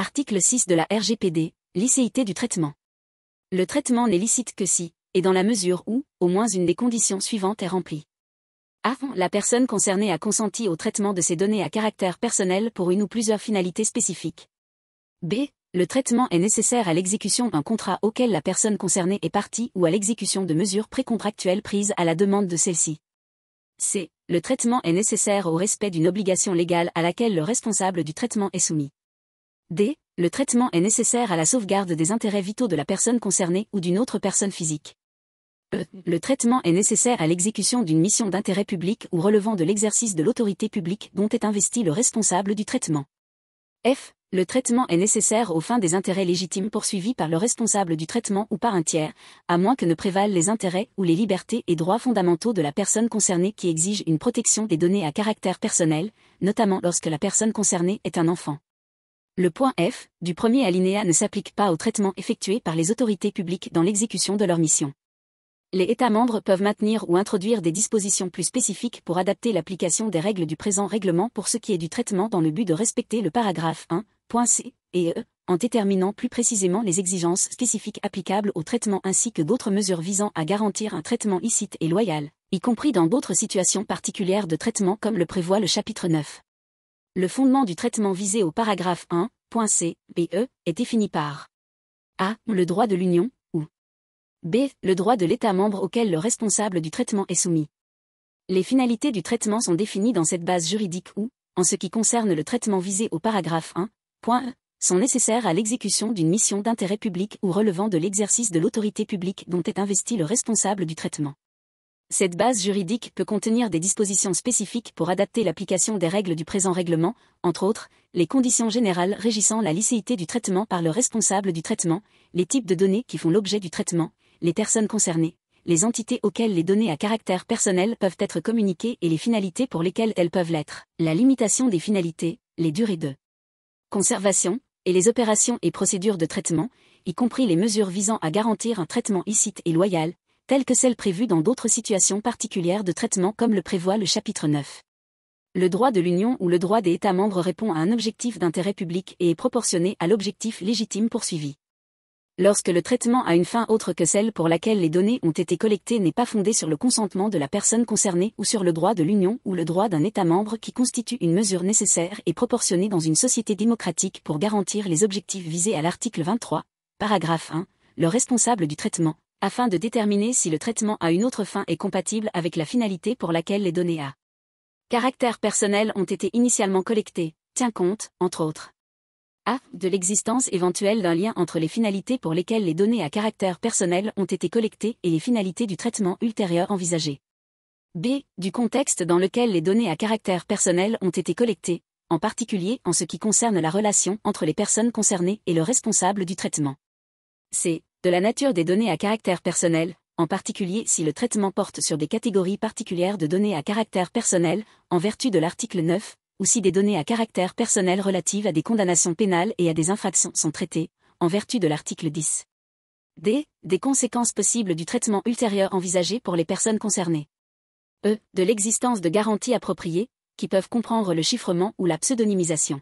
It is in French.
Article 6 de la RGPD, licéité du traitement. Le traitement n'est licite que si, et dans la mesure où, au moins une des conditions suivantes est remplie. A. La personne concernée a consenti au traitement de ses données à caractère personnel pour une ou plusieurs finalités spécifiques. B. Le traitement est nécessaire à l'exécution d'un contrat auquel la personne concernée est partie ou à l'exécution de mesures précontractuelles prises à la demande de celle-ci. C. Le traitement est nécessaire au respect d'une obligation légale à laquelle le responsable du traitement est soumis. D. Le traitement est nécessaire à la sauvegarde des intérêts vitaux de la personne concernée ou d'une autre personne physique. E. Le traitement est nécessaire à l'exécution d'une mission d'intérêt public ou relevant de l'exercice de l'autorité publique dont est investi le responsable du traitement. F. Le traitement est nécessaire aux fins des intérêts légitimes poursuivis par le responsable du traitement ou par un tiers, à moins que ne prévalent les intérêts ou les libertés et droits fondamentaux de la personne concernée qui exigent une protection des données à caractère personnel, notamment lorsque la personne concernée est un enfant. Le point F du premier alinéa ne s'applique pas au traitement effectué par les autorités publiques dans l'exécution de leur mission. Les États membres peuvent maintenir ou introduire des dispositions plus spécifiques pour adapter l'application des règles du présent règlement pour ce qui est du traitement dans le but de respecter le paragraphe 1.c et E, en déterminant plus précisément les exigences spécifiques applicables au traitement ainsi que d'autres mesures visant à garantir un traitement licite et loyal, y compris dans d'autres situations particulières de traitement comme le prévoit le chapitre 9. Le fondement du traitement visé au paragraphe 1.c et E est défini par A. Le droit de l'Union, ou B. Le droit de l'État membre auquel le responsable du traitement est soumis. Les finalités du traitement sont définies dans cette base juridique ou, en ce qui concerne le traitement visé au paragraphe 1.e, sont nécessaires à l'exécution d'une mission d'intérêt public ou relevant de l'exercice de l'autorité publique dont est investi le responsable du traitement. Cette base juridique peut contenir des dispositions spécifiques pour adapter l'application des règles du présent règlement, entre autres, les conditions générales régissant la licéité du traitement par le responsable du traitement, les types de données qui font l'objet du traitement, les personnes concernées, les entités auxquelles les données à caractère personnel peuvent être communiquées et les finalités pour lesquelles elles peuvent l'être, la limitation des finalités, les durées de conservation, et les opérations et procédures de traitement, y compris les mesures visant à garantir un traitement licite et loyal, telles que celles prévues dans d'autres situations particulières de traitement comme le prévoit le chapitre 9. Le droit de l'Union ou le droit des États membres répond à un objectif d'intérêt public et est proportionné à l'objectif légitime poursuivi. Lorsque le traitement a une fin autre que celle pour laquelle les données ont été collectées n'est pas fondé sur le consentement de la personne concernée ou sur le droit de l'Union ou le droit d'un État membre qui constitue une mesure nécessaire et proportionnée dans une société démocratique pour garantir les objectifs visés à l'article 23, paragraphe 1, le responsable du traitement, afin de déterminer si le traitement à une autre fin est compatible avec la finalité pour laquelle les données à caractère personnel ont été initialement collectées, tient compte, entre autres, A. De l'existence éventuelle d'un lien entre les finalités pour lesquelles les données à caractère personnel ont été collectées et les finalités du traitement ultérieur envisagé. B. Du contexte dans lequel les données à caractère personnel ont été collectées, en particulier en ce qui concerne la relation entre les personnes concernées et le responsable du traitement. C. De la nature des données à caractère personnel, en particulier si le traitement porte sur des catégories particulières de données à caractère personnel, en vertu de l'article 9, ou si des données à caractère personnel relatives à des condamnations pénales et à des infractions sont traitées, en vertu de l'article 10. D. Des conséquences possibles du traitement ultérieur envisagé pour les personnes concernées. E. De l'existence de garanties appropriées, qui peuvent comprendre le chiffrement ou la pseudonymisation.